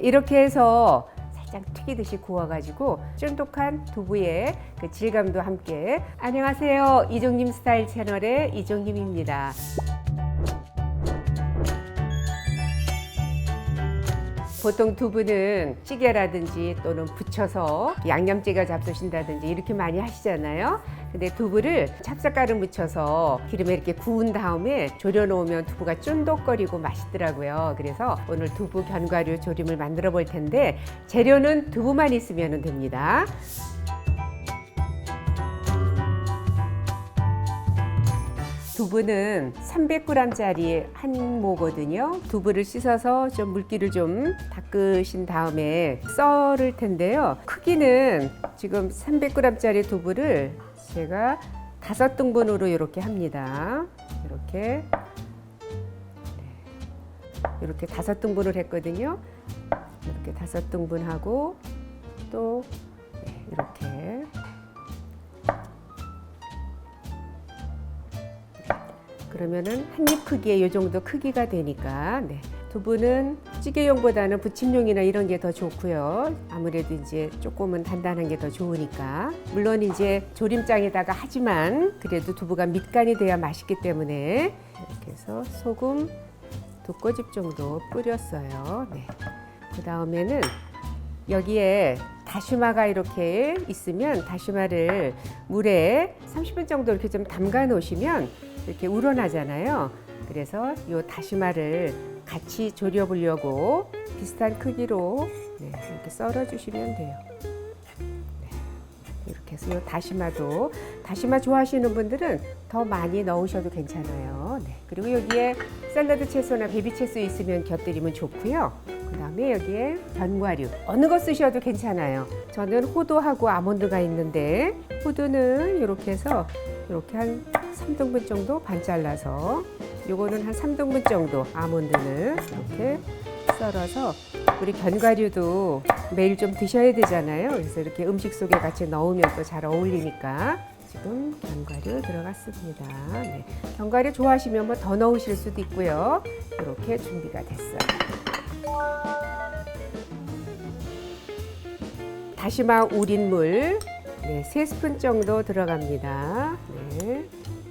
이렇게 해서 살짝 튀기듯이 구워가지고 쫀득한 두부의 그 질감도 함께. 안녕하세요, 이종님 스타일 채널의 이종님입니다. 보통 두부는 찌개라든지 또는 부쳐서 양념찌개 잡수신다든지 이렇게 많이 하시잖아요. 근데 두부를 찹쌀가루 묻혀서 기름에 이렇게 구운 다음에 졸여 놓으면 두부가 쫀득거리고 맛있더라고요. 그래서 오늘 두부 견과류 조림을 만들어 볼 텐데 재료는 두부만 있으면 됩니다. 두부는 300g짜리 한 모거든요. 두부를 씻어서 좀 물기를 좀 닦으신 다음에 썰을 텐데요. 크기는 지금 300g짜리 두부를 제가 5등분으로 이렇게 합니다. 이렇게 5등분을 했거든요. 이렇게 5등분하고 또 이렇게 그러면은 한입 크기에 이 정도 크기가 되니까 두부는 찌개용보다는 부침용이나 이런 게 더 좋고요. 아무래도 이제 조금은 단단한 게 더 좋으니까. 물론 이제 조림장에다가 하지만 그래도 두부가 밑간이 돼야 맛있기 때문에 이렇게 해서 소금 2꼬집 정도 뿌렸어요. 그 다음에는 여기에 다시마가 이렇게 있으면 다시마를 물에 30분 정도 이렇게 좀 담가 놓으시면 이렇게 우러나잖아요. 그래서 이 다시마를 같이 졸여 보려고 비슷한 크기로 이렇게 썰어 주시면 돼요. 이렇게 해서 이 다시마 좋아하시는 분들은 더 많이 넣으셔도 괜찮아요. 그리고 여기에 샐러드 채소나 베비 채소 있으면 곁들이면 좋고요. 그 다음에 여기에 견과류 어느 거 쓰셔도 괜찮아요. 저는 호두하고 아몬드가 있는데 호두는 이렇게 해서 이렇게 한 3등분 정도 반 잘라서 요거는 한 3등분 정도 아몬드는 이렇게 썰어서 우리 견과류도 매일 좀 드셔야 되잖아요. 그래서 이렇게 음식 속에 같이 넣으면 또 잘 어울리니까 지금 견과류 들어갔습니다. 견과류 좋아하시면 뭐 더 넣으실 수도 있고요. 이렇게 준비가 됐어요. 다시마 우린 물 3스푼 정도 들어갑니다.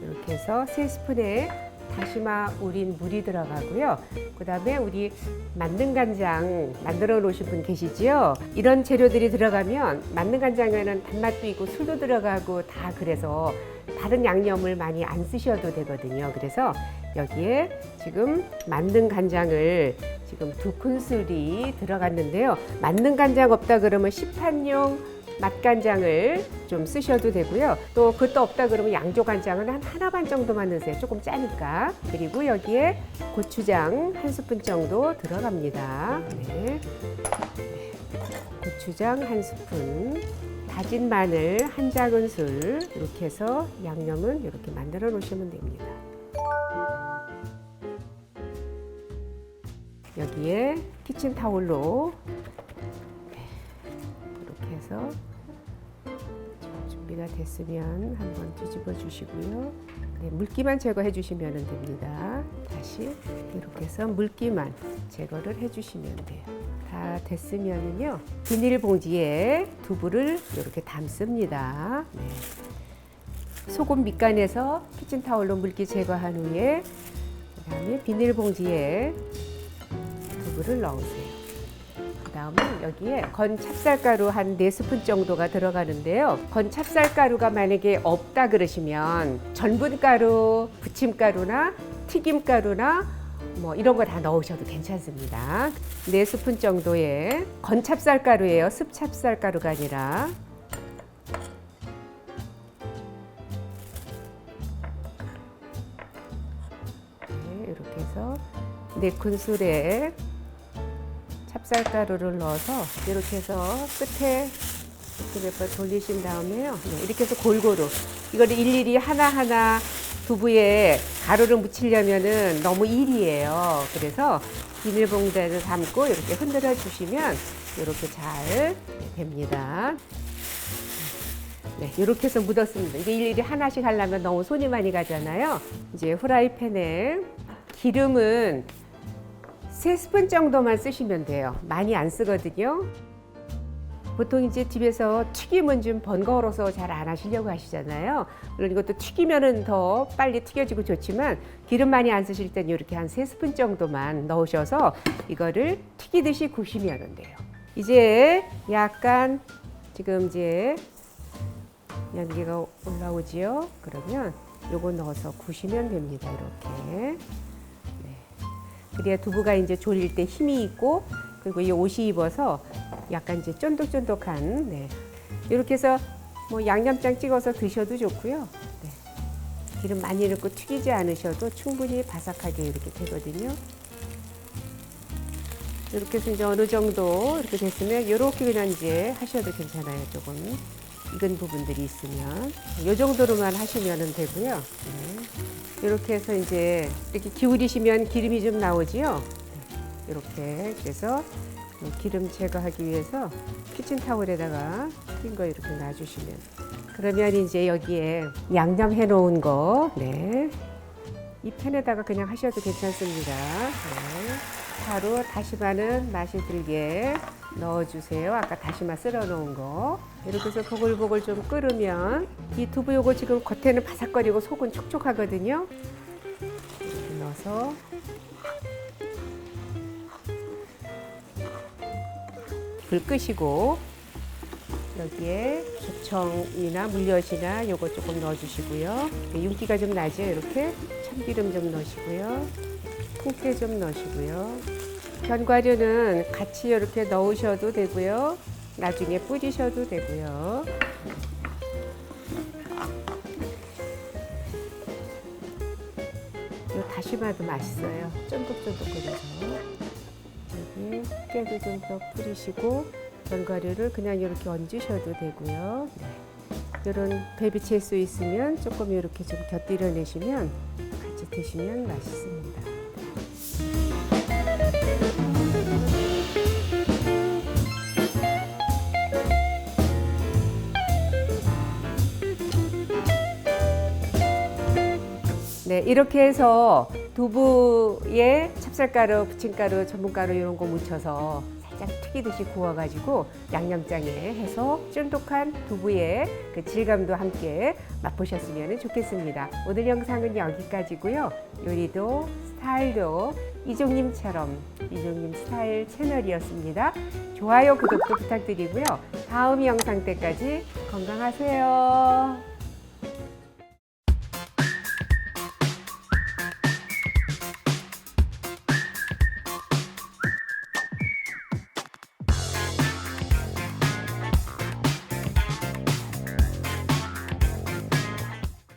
이렇게 해서 3스푼에 다시마 우린 물이 들어가고요. 그 다음에 우리 만능간장 만들어 놓으신 분 계시죠? 이런 재료들이 들어가면 만능간장에는 단맛도 있고 술도 들어가고 다 그래서 다른 양념을 많이 안 쓰셔도 되거든요. 그래서 여기에 지금 만능간장을 지금 2큰술이 들어갔는데요. 만능간장 없다 그러면 시판용 맛간장을 좀 쓰셔도 되고요. 또 그것도 없다 그러면 양조간장은 한 하나 반 정도만 넣으세요. 조금 짜니까. 그리고 여기에 고추장 1스푼 정도 들어갑니다. 고추장 1스푼, 다진 마늘 1작은술 이렇게 해서 양념은 이렇게 만들어 놓으시면 됩니다. 여기에 키친타올로 이렇게 해서 준비가 됐으면 한번 뒤집어 주시고요. 물기만 제거해 주시면 됩니다. 다시 이렇게 해서 물기만 제거를 해 주시면 돼요. 다 됐으면요. 비닐봉지에 두부를 이렇게 담습니다. 소금 밑간에서 키친타올로 물기 제거한 후에 그다음에 비닐봉지에 두부를 넣으세요. 그 다음에 여기에 건 찹쌀가루 한 4스푼 정도가 들어가는데요. 건 찹쌀가루가 만약에 없다 그러시면 전분가루, 부침가루나 튀김가루나 뭐 이런 거 다 넣으셔도 괜찮습니다. 4스푼 정도의 건 찹쌀가루예요. 습 찹쌀가루가 아니라. 이렇게 해서 4큰술에 찹쌀가루를 넣어서 이렇게 해서 끝에 이렇게 몇 번 돌리신 다음에요. 이렇게 해서 골고루 이거를 일일이 하나하나 두부에 가루를 묻히려면은 너무 일이에요. 그래서 비닐봉지에 담고 이렇게 흔들어 주시면 이렇게 잘 됩니다. 이렇게 해서 묻었습니다. 이게 일일이 하나씩 하려면 너무 손이 많이 가잖아요. 이제 후라이팬에 기름은 3스푼 정도만 쓰시면 돼요. 많이 안 쓰거든요. 보통 이제 집에서 튀김은 좀 번거로워서 잘 안 하시려고 하시잖아요. 물론 이것도 튀기면은 더 빨리 튀겨지고 좋지만 기름 많이 안 쓰실 땐 이렇게 한 3스푼 정도만 넣으셔서 이거를 튀기듯이 구우시면 돼요. 이제 약간 지금 이제 연기가 올라오지요. 그러면 요거 넣어서 구우시면 됩니다. 이렇게. 네. 그래야 두부가 이제 졸일 때 힘이 있고 그리고 이 옷이 입어서 약간 이제 쫀득쫀득한 네. 이렇게 해서 뭐 양념장 찍어서 드셔도 좋고요. 네. 기름 많이 넣고 튀기지 않으셔도 충분히 바삭하게 이렇게 되거든요. 이렇게 해서 이제 어느 정도 이렇게 됐으면 이렇게 그냥 이제 하셔도 괜찮아요. 조금 익은 부분들이 있으면 이 정도로만 하시면 되고요. 네. 이렇게 해서 이제 이렇게 기울이시면 기름이 좀 나오지요. 네. 이렇게 그래서 기름 제거하기 위해서 키친타올에다가 흰 거 이렇게 놔주시면 그러면 이제 여기에 양념해 놓은 거 네. 이 팬에다가 그냥 하셔도 괜찮습니다. 네. 바로 다시마는 맛이 들게 넣어주세요. 아까 다시마 썰어 놓은 거 이렇게 해서 보글보글 좀 끓으면 이 두부 요거 지금 겉에는 바삭거리고 속은 촉촉하거든요. 이렇게 넣어서 불 끄시고 여기에 조청이나 물엿이나 요거 조금 넣어주시고요. 윤기가 좀 나죠. 이렇게 참기름 좀 넣으시고요. 통깨 좀 넣으시고요. 견과류는 같이 이렇게 넣으셔도 되고요. 나중에 뿌리셔도 되고요. 이 다시마도 맛있어요. 쫀득쫀득거려서. 여기 깨도 좀 더 뿌리시고 견과류를 그냥 이렇게 얹으셔도 되고요. 네. 이런 베비체수 있으면 조금 이렇게 좀 곁들여 내시면 같이 드시면 맛있습니다. 네, 이렇게 해서 두부에 찹쌀가루, 부침가루, 전분가루 이런 거 묻혀서 살짝 튀기듯이 구워가지고 양념장에 해서 쫀득한 두부의 그 질감도 함께 맛보셨으면 좋겠습니다. 오늘 영상은 여기까지고요. 요리도 스타일도 이종님처럼 이종님 스타일 채널이었습니다. 좋아요, 구독도 부탁드리고요. 다음 영상 때까지 건강하세요.